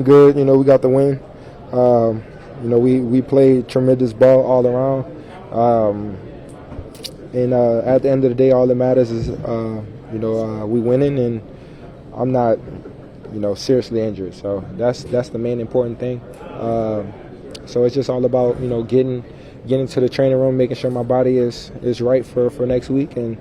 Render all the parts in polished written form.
Good, we got the win. We played tremendous ball all around. And at the end of the day, all that matters is, we winning, and I'm not, seriously injured. So that's the main important thing. So it's just all about, getting to the training room, making sure my body is right for next week, and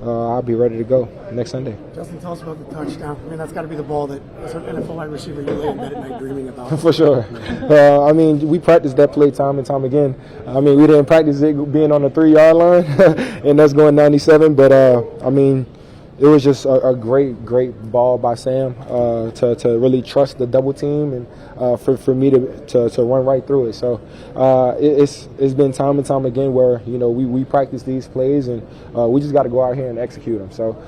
I'll be ready to go next Sunday. Justin, tell us about the touchdown. I mean, that's got to be the ball that, as an NFL wide receiver, you lay in bed at night dreaming about. For sure. We practiced that play time and time again. We didn't practice it being on the 3-yard line, and that's going 97. But, it was just a great ball by Sam to really trust the double team and for me to run right through it. So it's been time and time again where, we practice these plays, and we just got to go out here and execute them. So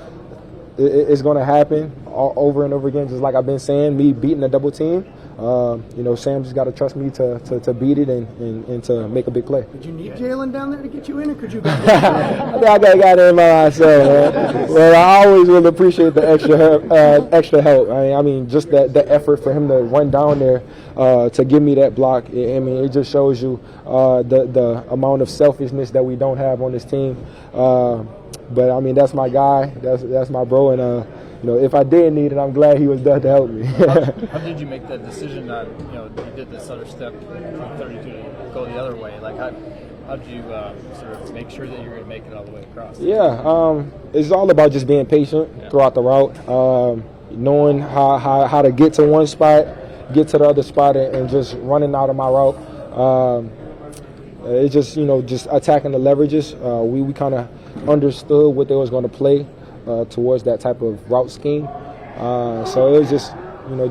it's going to happen over and over again, just like I've been saying, me beating the double team. Sam just got to trust me to beat it and to make a big play. Did you need Jalen down there to get you in, or could you get I got in by myself, man. Well, I always will appreciate the extra help. Just the effort for him to run down there to give me that block. It just shows you the amount of selfishness that we don't have on this team. But that's my guy. That's my bro, and if I did need it, I'm glad he was there to help me. How did you make that decision that you did this other step from 32 to go the other way? Like how did you sort of make sure that you're going to make it all the way across? Yeah, it's all about just being patient throughout the route, knowing how to get to one spot, get to the other spot, and just running out of my route. It's just just attacking the leverages. We kind of understood what they was going to play towards that type of route scheme. So it was just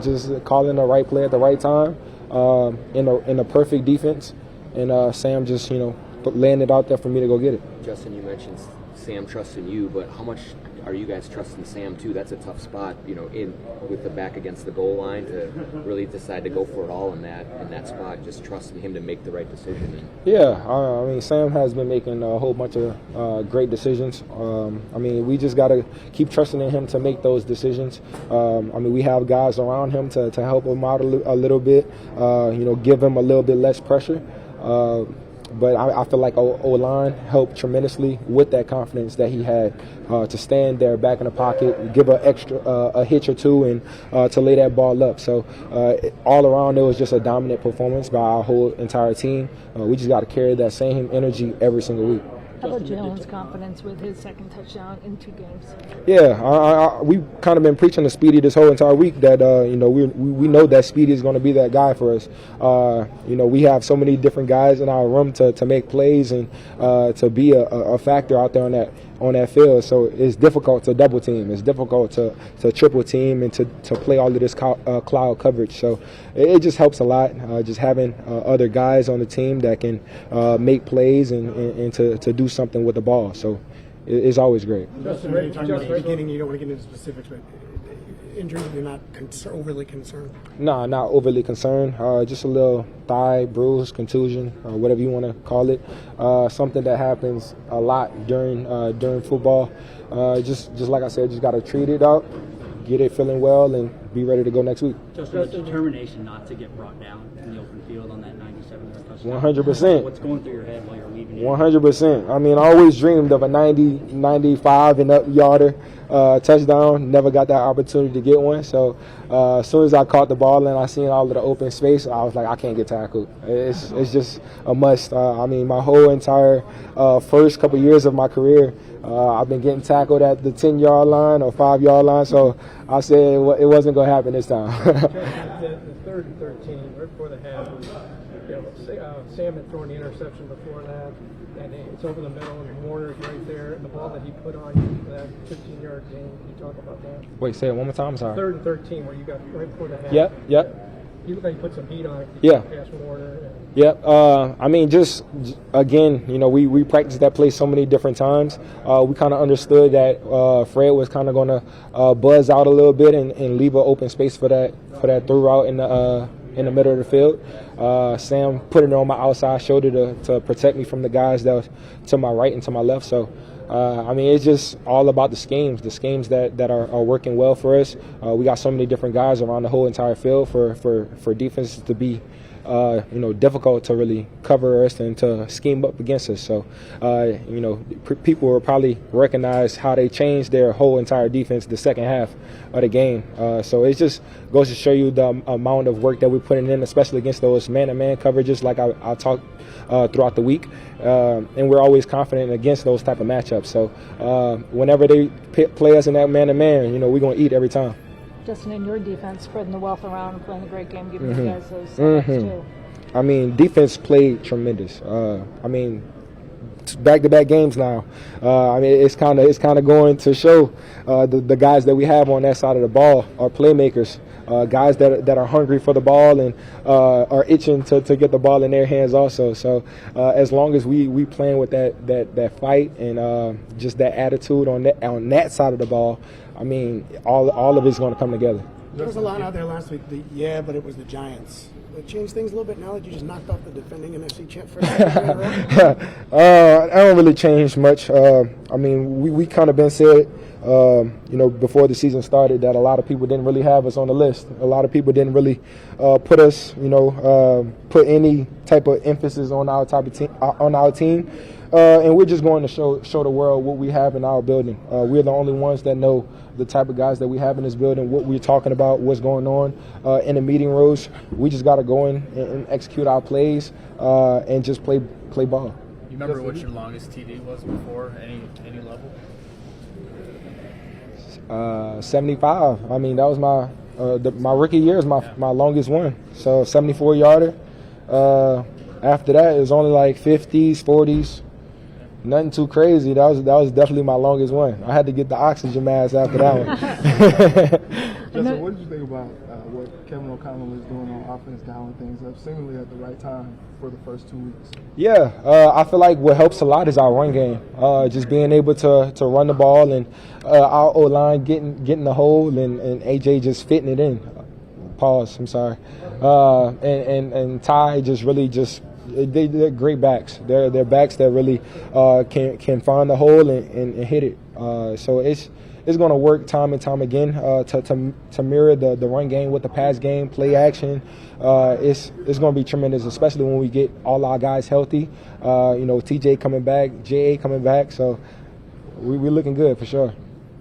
just calling the right play at the right time in a perfect defense, and Sam just laying it out there for me to go get it. Justin, you mentioned Sam trusting you, but how much are you guys trusting Sam too? That's a tough spot, in with the back against the goal line to really decide to go for it all in that spot. Just trusting him to make the right decision. Yeah, Sam has been making a whole bunch of great decisions. We just got to keep trusting in him to make those decisions. We have guys around him to help him out a little bit. Give him a little bit less pressure. But I feel like O-line helped tremendously with that confidence that he had to stand there back in the pocket, give an extra a hitch or two, and to lay that ball up. So all around, it was just a dominant performance by our whole entire team. We just got to carry that same energy every single week. How about Jalen's confidence with his second touchdown in 2 games? Yeah, we've kind of been preaching to Speedy this whole entire week that, we know that Speedy is going to be that guy for us. We have so many different guys in our room to make plays and to be a factor out there on that field. So it's difficult to double team. It's difficult to triple team and to play all of this cloud coverage. So it just helps a lot, just having other guys on the team that can make plays and to do something with the ball. So it's always great. Justin, you talking about the beginning, you don't want to get into specifics, but injuries, you're not overly concerned? No, not overly concerned. Just a little thigh bruise, contusion, or whatever you want to call it. Something that happens a lot during football. Just like I said, just got to treat it out, get it feeling well, and be ready to go next week. Just the determination not to get brought down in the open field on that 97-yard touchdown. 100%. What's going through your head while you're leaving? 100%. I always dreamed of a 90, 95 and up yarder touchdown. Never got that opportunity to get one. So as soon as I caught the ball and I seen all of the open space, I was like, I can't get tackled. It's just a must. My whole entire first couple years of my career, I've been getting tackled at the 10-yard line or 5-yard line. So I said it wasn't going to happen this time. The 3rd and 13, right before the half, Sam had thrown the interception before that, and it's over the middle, and Warner's right there, and the ball that he put on you for that 15-yard gain. Can you talk about that? Wait, say it one more time. I'm sorry. 3rd and 13, where you got right before the half. Yep. You look like you put some heat on it. Yeah. Past Warner. Yep. Just again, we practiced that play so many different times. We kind of understood that Fred was kind of going to buzz out a little bit and leave an open space for that through route in the middle of the field. Sam put it on my outside shoulder to protect me from the guys that was to my right and to my left. So I mean, it's just all about the schemes that are working well for us. We got so many different guys around the whole entire field for defenses to be difficult to really cover us and to scheme up against us. So, people will probably recognize how they changed their whole entire defense the second half of the game. So it just goes to show you the amount of work that we're putting in, especially against those man-to-man coverages like I talked throughout the week. And we're always confident against those type of matchups. So whenever they play us in that man-to-man, we're going to eat every time. Justin, in your defense, spreading the wealth around and playing a great game, giving you guys those sacks too. I mean, defense played tremendous. Back-to-back games now. It's kind of going to show the guys that we have on that side of the ball are playmakers, guys that are hungry for the ball and are itching to get the ball in their hands also. So as long as we playing with that fight and just that attitude on that side of the ball, I mean, all of it's going to come together. There was a line out there last week, but it was the Giants. It changed things a little bit now that you just knocked off the defending NFC champ for a second in a row? I don't really change much. We kind of been said, before the season started that a lot of people didn't really have us on the list. A lot of people didn't really put us, put any type of emphasis on our team. And we're just going to show the world what we have in our building. We're the only ones that know the type of guys that we have in this building, what we're talking about, what's going on in the meeting rooms. We just got to go in and execute our plays and just play ball. You remember what your longest TD was before any level? 75. I mean, that was my rookie year is my longest one. So 74-yarder. After that, it was only like 50s, 40s. Nothing too crazy. That was definitely my longest one. I had to get the oxygen mask after that one. Justin, what did you think about what Kevin O'Connell is doing on offense, dialing things up seemingly at the right time for the first 2 weeks? Yeah, I feel like what helps a lot is our run game. Just being able to run the ball and our O-line getting the hole and AJ just fitting it in. Pause, I'm sorry. And Ty they're great backs. They're backs that really can find the hole and hit it. So it's going to work time and time again to mirror the run game with the pass game, play action. It's going to be tremendous, especially when we get all our guys healthy. TJ coming back, JA coming back. So we're looking good for sure.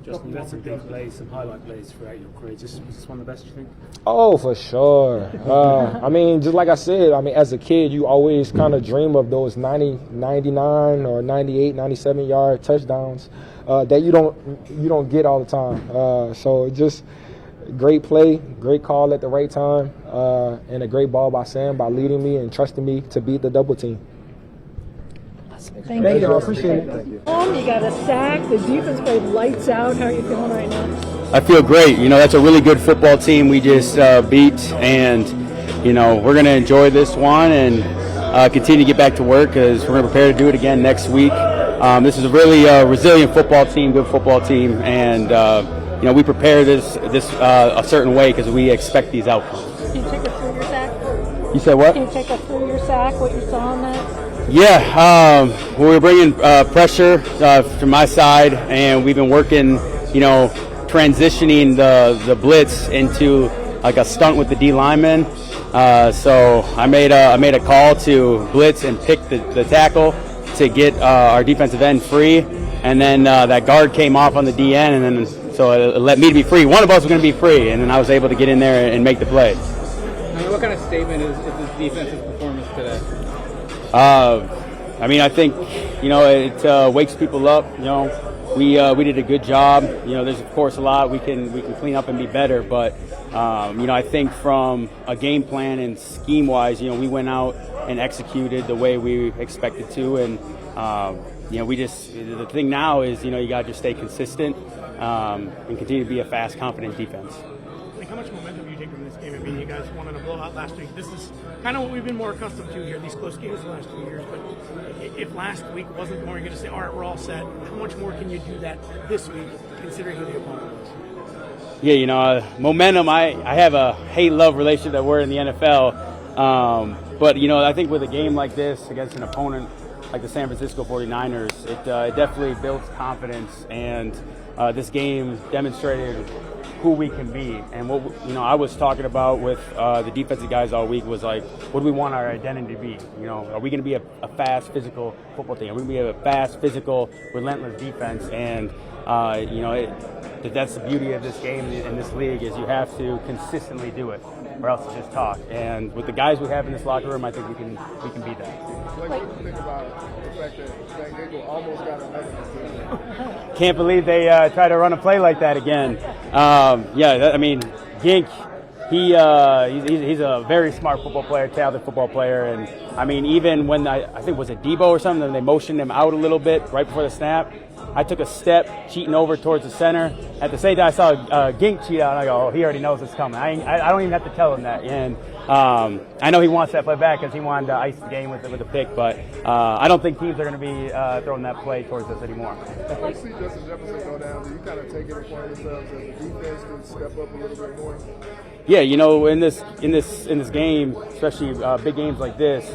Justin, you had some big plays, some highlight plays throughout your career. Was this one of the best, you think? Oh, for sure. Just like I said, as a kid, you always kind of dream of those 90, 99 or 98, 97-yard touchdowns that you don't get all the time. So just great play, great call at the right time, and a great ball by Sam by leading me and trusting me to beat the double team. Thank you. I appreciate it. You got a sack. The defense played lights out. How are you feeling right now? I feel great. That's a really good football team we just beat, and we're going to enjoy this one and continue to get back to work because we're going to prepare to do it again next week. This is a really resilient football team, good football team, and we prepare this a certain way because we expect these outcomes. Can you take us through your sack? You said what? Can you take us through your sack? What you saw on that? Yeah, we were bringing pressure from my side, and we've been working, transitioning the blitz into like a stunt with the D lineman. So I made a call to blitz and pick the tackle to get our defensive end free, and then that guard came off on the DN, and then so it let me to be free. One of us was going to be free, and then I was able to get in there and make the play. What kind of statement is this defensive performance today? I think, it wakes people up. We did a good job. There's of course a lot we can clean up and be better. But I think from a game plan and scheme wise, we went out and executed the way we expected to. And the thing now is you got to just stay consistent and continue to be a fast, confident defense. How much momentum do you take from this game? You guys won in a blowout last week. This is kind of what we've been more accustomed to here, these close games the last 2 years. But if last week wasn't more, you're going to say, all right, we're all set. How much more can you do that this week, considering who the opponent was? Yeah, momentum, I have a hate-love relationship that we're in the NFL. But, I think with a game like this against an opponent like the San Francisco 49ers, it definitely builds confidence, and this game demonstrated who we can be. And what I was talking about with the defensive guys all week was like, what do we want our identity to be? Are we going to be a fast, physical football team? Are we going to be a fast, physical, relentless defense? And that's the beauty of this game in this league, is you have to consistently do it, or else it's just talk. And with the guys we have in this locker room, I think we can be that. What do you think about the fact that Ginkel almost got another? Can't believe they try to run a play like that again. Gink, he's a very smart football player, talented football player, and I mean, even when I think it was a Debo or something, they motioned him out a little bit right before the snap. I took a step, cheating over towards the center. At the same time, I saw Gink cheat out, and I go, oh, he already knows it's coming. I don't even have to tell him that. And I know he wants that play back because he wanted to ice the game with a pick, but I don't think teams are going to be throwing that play towards us anymore. When you see Justin Jefferson go down, do you kind of take it upon yourselves as the defense to step up a little bit more? Yeah, in this game, especially big games like this,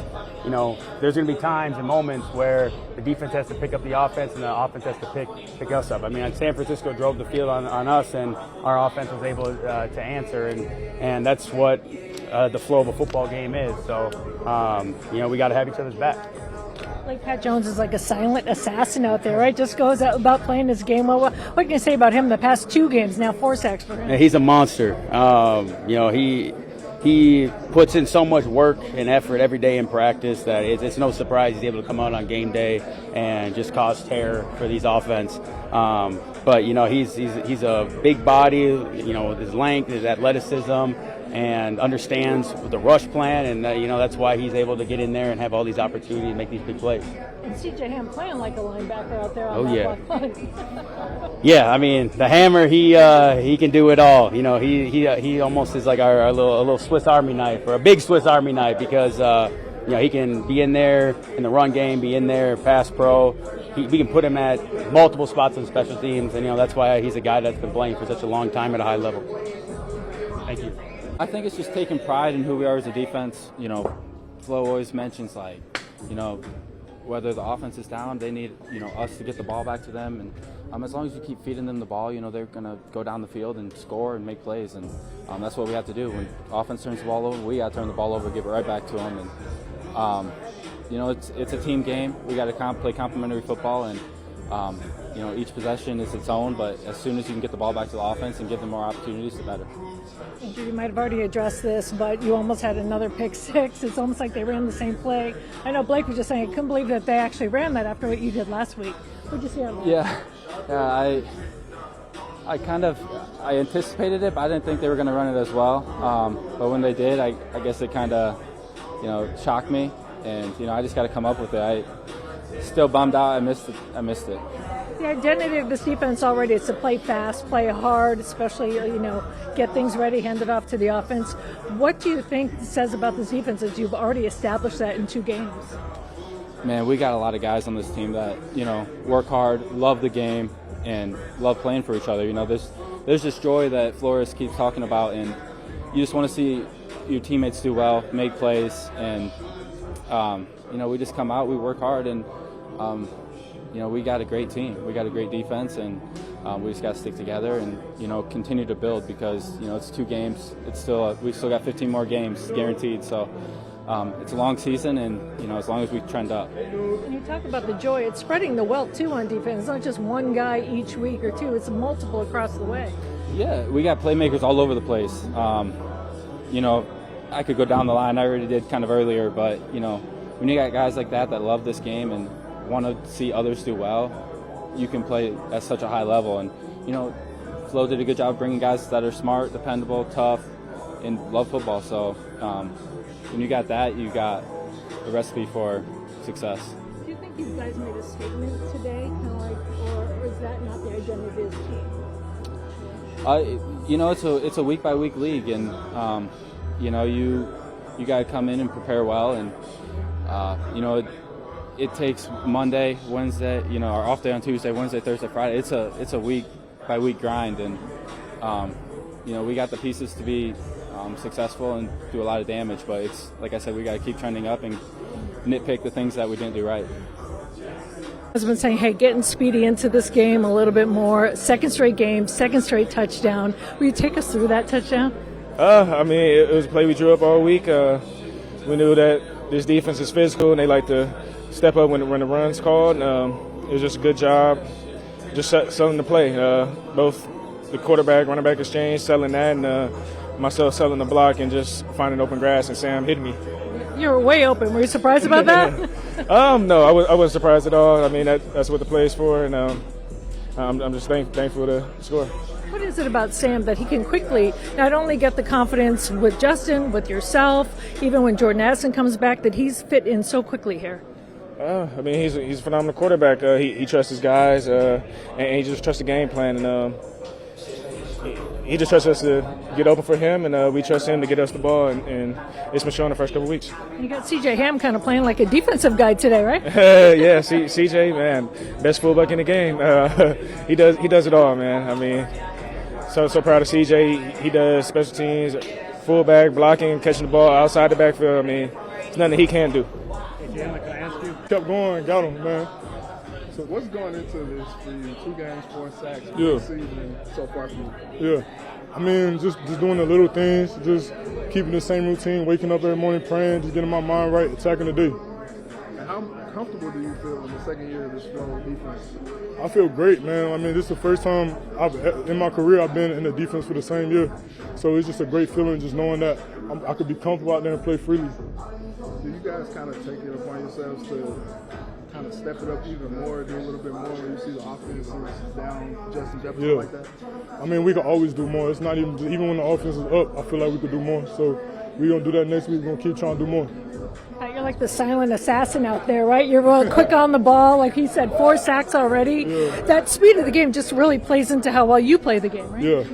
there's going to be times and moments where the defense has to pick up the offense and the offense has to pick us up. I mean, San Francisco drove the field on us, and our offense was able to answer, and that's what the flow of a football game is. So, we got to have each other's back. Like Pat Jones is like a silent assassin out there, right? Just goes out about playing his game. Well, what can you say about him? The past 2 games, now 4 sacks for him. Yeah, he's a monster. He puts in so much work and effort every day in practice that it's no surprise he's able to come out on game day and just cause terror for these offense. But he's a big body, with his length, his athleticism, and understands the rush plan, and that's why he's able to get in there and have all these opportunities and make these big plays. And C.J. Ham playing like a linebacker out there. Yeah, I mean, the Hammer, he can do it all. He almost is like a little Swiss Army knife, or a big Swiss Army knife, because he can be in there in the run game, be in there pass pro. We can put him at multiple spots on special teams, and that's why he's a guy that's been playing for such a long time at a high level. Thank you. I think it's just taking pride in who we are as a defense. Flo always mentions, whether the offense is down, they need, us to get the ball back to them. And as long as you keep feeding them the ball, they're going to go down the field and score and make plays. And that's what we have to do. When offense turns the ball over, we got to turn the ball over, give it right back to them. And, it's a team game. We got to play complementary football. And, each possession is its own. But as soon as you can get the ball back to the offense and give them more opportunities, the better. You might have already addressed this, but you almost had another pick 6. It's almost like they ran the same play. I know Blake was just saying, I couldn't believe that they actually ran that after what you did last week. What did you see on that? Yeah, I anticipated it, but I didn't think they were going to run it as well. But when they did, I guess it kind of, shocked me, and I just got to come up with it. I still bummed out. I missed it. The identity of this defense already is to play fast, play hard, especially, get things ready, hand it off to the offense. What do you think says about this defense as you've already established that in 2 games? Man, we got a lot of guys on this team that, work hard, love the game, and love playing for each other. There's this joy that Flores keeps talking about, and you just want to see your teammates do well, make plays, and, we just come out, we work hard, and, we got a great team. We got a great defense, and we just got to stick together and, continue to build, because, it's 2 games. We've still got 15 more games guaranteed. So it's a long season, and, as long as we trend up. And you talk about the joy. It's spreading the wealth, too, on defense. It's not just one guy each week or 2. It's multiple across the way. Yeah, we got playmakers all over the place. I could go down the line. I already did kind of earlier, but, when you got guys like that love this game and want to see others do well, you can play at such a high level. And, Flo did a good job bringing guys that are smart, dependable, tough, and love football. So when you got that, you got a recipe for success. Do you think you guys made a statement today, or is that not the identity of the team? It's a week-by-week league, and, you got to come in and prepare well. And, it takes Monday, Wednesday, our off day on Tuesday, Wednesday, Thursday, Friday. It's a week-by-week grind, and we got the pieces to be successful and do a lot of damage. But it's like I said, we got to keep trending up and nitpick the things that we didn't do right. Has been saying, hey, getting Speedy into this game a little bit more. Second straight game, second straight touchdown. Will you take us through that touchdown? I mean, it was a play we drew up all week. We knew that this defense is physical and they like to step up when the run's called. It was just a good job, just selling the play. Both the quarterback, running back exchange, selling that, and myself selling the block and just finding open grass and Sam hitting me. You were way open. Were you surprised about that? No, I wasn't surprised at all. I mean, that's what the play is for, and I'm just thankful to score. What is it about Sam that he can quickly not only get the confidence with Justin, with yourself, even when Jordan Addison comes back, that he's fit in so quickly here? I mean, he's a phenomenal quarterback. He trusts his guys, and he just trusts the game plan, and he just trusts us to get open for him, and we trust him to get us the ball, and it's been showing the first couple of weeks. You got C.J. Ham kind of playing like a defensive guy today, right? Yeah, C.J., man, best fullback in the game. He does it all, man. I mean, so proud of C.J. He does special teams, fullback, blocking, catching the ball outside the backfield. I mean, it's nothing that he can't do. Kept going, got him, man. So what's going into this for you? 2 games, 4 sacks, season so far for you? Yeah, I mean, just doing the little things, just keeping the same routine, waking up every morning, praying, just getting my mind right, attacking the day. And how comfortable do you feel in the second year of this Florida defense? I feel great, man. I mean, this is the first time in my career I've been in the defense for the same year. So it's just a great feeling just knowing that I could be comfortable out there and play freely. Do you guys kind of take it upon yourselves to kind of step it up even more, do a little bit more when you see the offense is down Justin Jefferson like that? I mean, we can always do more. It's not even when the offense is up, I feel like we could do more. So we're going to do that next week. We're going to keep trying to do more. You're like the silent assassin out there, right? You're real quick on the ball. Like he said, 4 sacks already. Yeah. That speed of the game just really plays into how well you play the game, right? Yeah.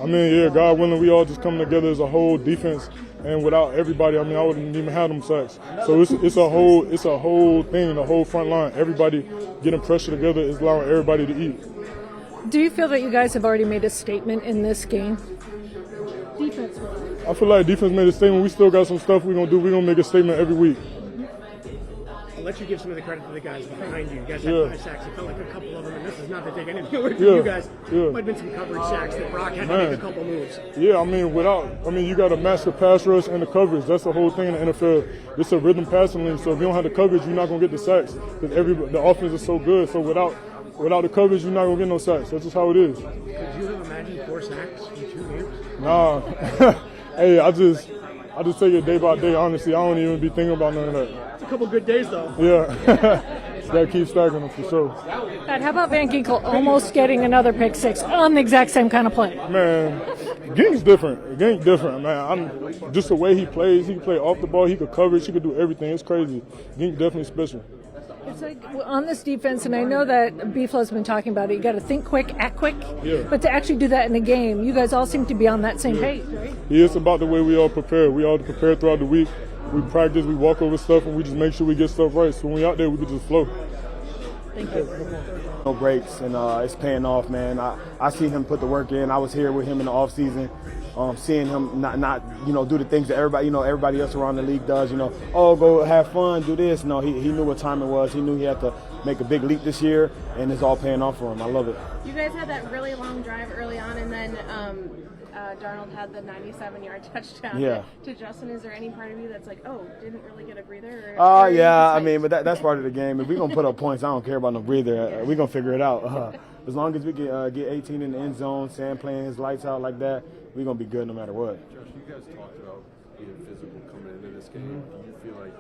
I mean, God willing, we all just come together as a whole defense. And without everybody, I mean, I wouldn't even have them sacks. So it's a whole thing, the whole front line. Everybody getting pressure together is allowing everybody to eat. Do you feel that you guys have already made a statement in this game? Defense. I feel like defense made a statement. We still got some stuff we're going to do. We're going to make a statement every week. I'll let you give some of the credit to the guys behind you. You guys had 5 sacks. It felt like a couple of them, and this is not to take anything away from you guys. Might have been some coverage sacks that Brock had to make a couple moves. Yeah, I mean, you got to master pass rush and the coverage. That's the whole thing in the NFL. It's a rhythm passing league, so if you don't have the coverage, you're not going to get the sacks because the offense is so good. So without the coverage, you're not going to get no sacks. That's just how it is. Could you have imagined 4 sacks in 2 games? Nah. Hey, I just take it day by day, honestly. I don't even be thinking about none of that. It's a couple good days, though. Yeah. Got to keep stacking them for sure. Pat, how about Van Ginkel almost getting another pick 6 on the exact same kind of play? Man, Gink's different. Gink's different, man. Just the way he plays, he can play off the ball, he could coverage, he could do everything. It's crazy. Gink definitely special. It's like on this defense, and I know that Beeflo's been talking about it, you got to think quick, act quick. Yeah. But to actually do that in a game, you guys all seem to be on that same page, right? Yeah, it's about the way we all prepare. We all prepare throughout the week. We practice, we walk over stuff, and we just make sure we get stuff right. So when we're out there, we can just flow. Thank you. No breaks, and it's paying off, man. I see him put the work in. I was here with him in the off season. Seeing him not do the things that everybody else around the league does, go have fun, do this. No, he knew what time it was. He knew he had to make a big leap this year, and it's all paying off for him. I love it. You guys had that really long drive early on, and then Darnold had the 97-yard touchdown to Justin. Is there any part of you that's like, didn't really get a breather? Yeah, I mean, but that's part of the game. If we're going to put up points, I don't care about no breather. We're going to figure it out. As long as we get 18 in the end zone, Sam playing his lights out like that, we're going to be good no matter what. Josh, you guys talked about being physical coming into this game. Do you feel like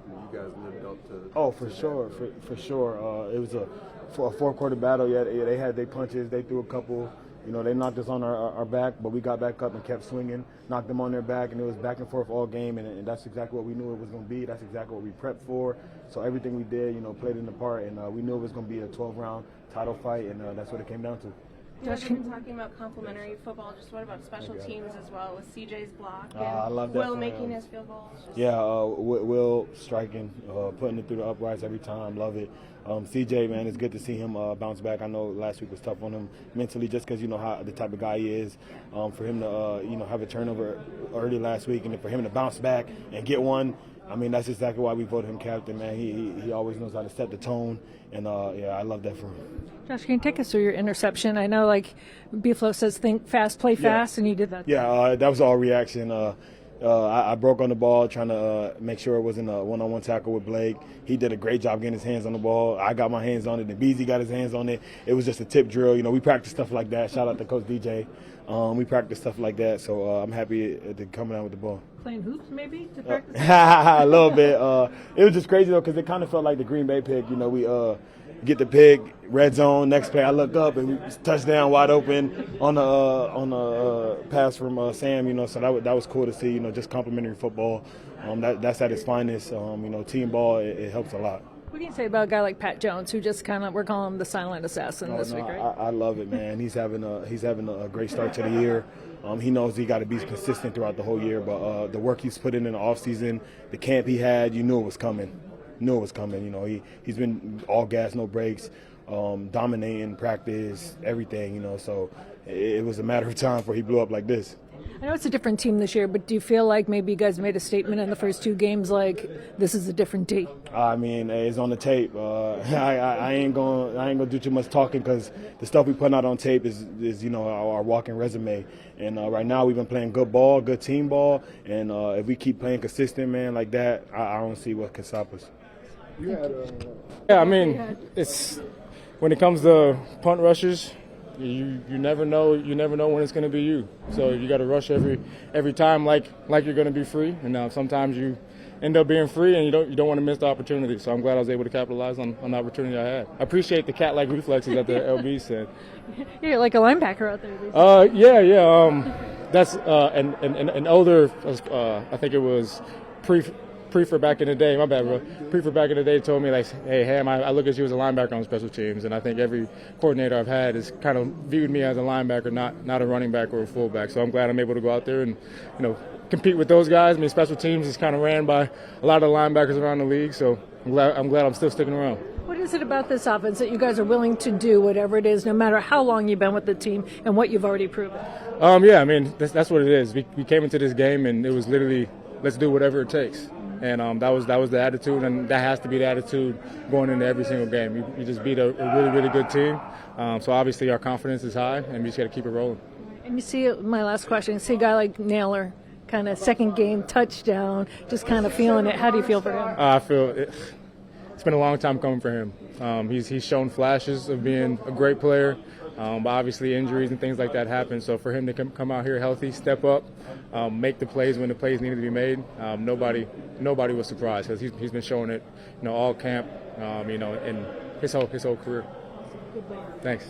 you guys lived up to for sure, for sure. It was a 4-quarter battle. Yeah, they had their punches. They threw a couple. They knocked us on our back, but we got back up and kept swinging, knocked them on their back, and it was back and forth all game, and that's exactly what we knew it was going to be. That's exactly what we prepped for. So everything we did, played in the part, and we knew it was going to be a 12-round title fight, and that's what it came down to. You guys have been talking about complimentary football. Just what about special teams as well with CJ's block and I love that Will making his field goals? Will striking, putting it through the uprights every time. Love it. CJ, man, it's good to see him bounce back. I know last week was tough on him mentally just because how the type of guy he is. For him to have a turnover early last week and for him to bounce back and get one, I mean, that's exactly why we voted him captain, man. He always knows how to set the tone, and yeah, I love that for him. Josh, can you take us through your interception? I know, like, B-Flow says think fast, play fast, and you did that. Yeah, that was all reaction. I broke on the ball trying to make sure it wasn't a one-on-one tackle with Blake. He did a great job getting his hands on the ball. I got my hands on it, and Beezy got his hands on it. It was just a tip drill. You know, we practice stuff like that. Shout out to Coach DJ. We practice stuff like that, so I'm happy to come out with the ball. Playing hoops, maybe, to practice? A little bit. It was just crazy, though, because it kind of felt like the Green Bay pick. You know, we get the pick, red zone, next play, I look up, and we touchdown wide open on the pass from Sam, you know, so that was cool to see, you know, just complimentary football. That's at its finest. You know, team ball, it helps a lot. What can you say about a guy like Pat Jones, who just kind of, we're calling him the silent assassin this week, right? I love it, man. He's having a great start to the year. He knows he got to be consistent throughout the whole year, but the work he's put in the offseason, the camp he had, you knew it was coming. You know, he's been all gas, no brakes, dominating practice, everything, you know, so it was a matter of time before he blew up like this. I know it's a different team this year, but do you feel like maybe you guys made a statement in the first 2 games like this is a different team? I mean, it's on the tape. I ain't gonna do too much talking because the stuff we put out on tape is you know, our walking resume. And right now we've been playing good ball, good team ball, and if we keep playing consistent, man, like that, I don't see what can stop us. Yeah, I mean, it's when it comes to punt rushes, you never know when it's going to be you. So you got to rush every time like you're going to be free. And sometimes you end up being free, and you don't want to miss the opportunity. So I'm glad I was able to capitalize on the opportunity I had. I appreciate the cat-like reflexes that the LB said. You're like a linebacker out there. Yeah. That's an older. I think it was Prefer back in the day, my bad, bro. Prefer back in the day told me, like, hey, Ham, I look at you as a linebacker on special teams, and I think every coordinator I've had has kind of viewed me as a linebacker, not a running back or a fullback. So I'm glad I'm able to go out there and, you know, compete with those guys. I mean, special teams is kind of ran by a lot of the linebackers around the league, so I'm glad I'm still sticking around. What is it about this offense that you guys are willing to do whatever it is, no matter how long you've been with the team and what you've already proven? Yeah, I mean, that's what it is. We came into this game, and it was literally, let's do whatever it takes. And that was the attitude, and that has to be the attitude going into every single game. You just beat a really, really good team. So obviously our confidence is high, and we just got to keep it rolling. And you see, my last question, see a guy like Nailor, kind of second game touchdown, just kind of feeling it. How do you feel for him? I feel it's been a long time coming for him. He's shown flashes of being a great player. But obviously injuries and things like that happen. So for him to come out here healthy, step up, make the plays when the plays needed to be made, nobody was surprised because he's been showing it, you know, all camp, you know, in his whole career. Thanks.